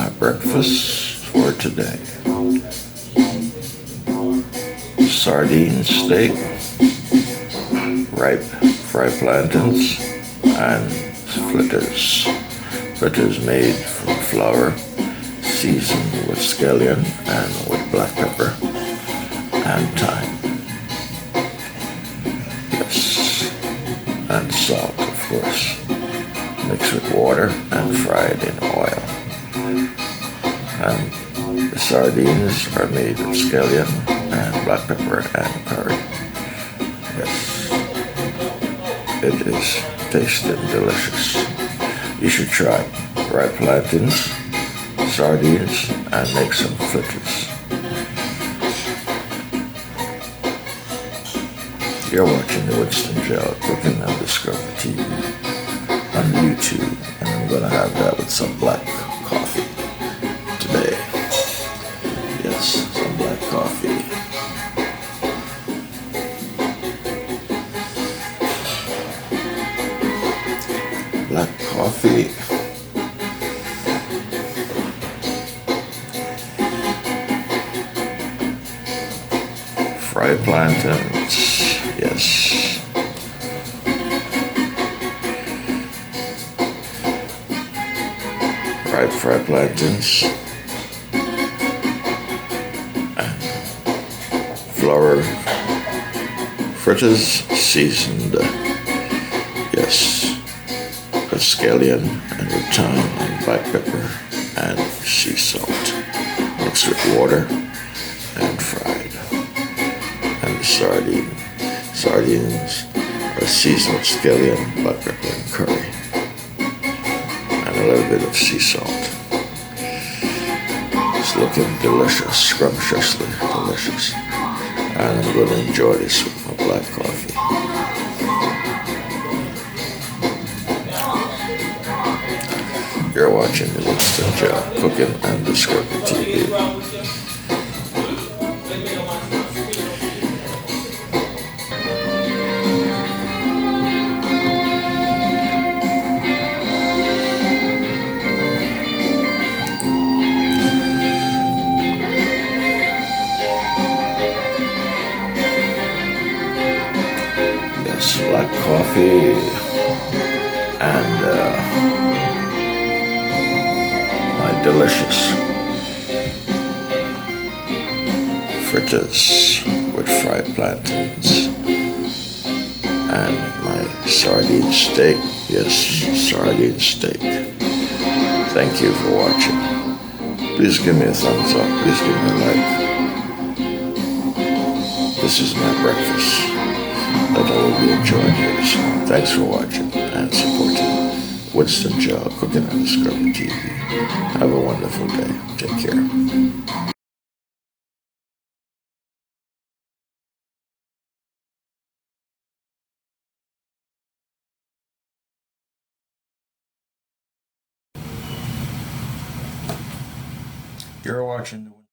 my breakfast for today. Sardine steak, ripe fried plantains, and fritters. Fritters made from flour, seasoned with scallion and with black pepper and thyme. Yes, and salt, of course. Mixed with water and fried in oil. And the sardines are made with scallion and black pepper and curry. Yes, it is tasty and delicious. You should try ripe plantains, sardines, and make some fritters. You're watching the Winston Gel Cooking and Discovery TV on YouTube, and I'm gonna have that with some black coffee today. Yes, some black coffee. Black coffee. Fried plantains. Yes. Ripe fried plantains. And flour fritters seasoned. Yes. With scallion and with thyme and black pepper and sea salt. Mixed with water and fried. And the sardines are seasoned with scallion, black pepper, and curry, and a little bit of sea salt. It's looking delicious, scrumptiously delicious, and I'm going to enjoy this with my black coffee. You're watching the Winston Gel Cooking and Discovery TV. Yes, black coffee and my delicious fritters with fried plantains and my sardine steak. Yes, sardine steak. Thank you for watching. Please give me a thumbs up. Please give me a like. This is my breakfast that I will be enjoying here soon. Thanks for watching and supporting Winston Gel Cooking and Discovery TV. Have a wonderful day. Take care. You're watching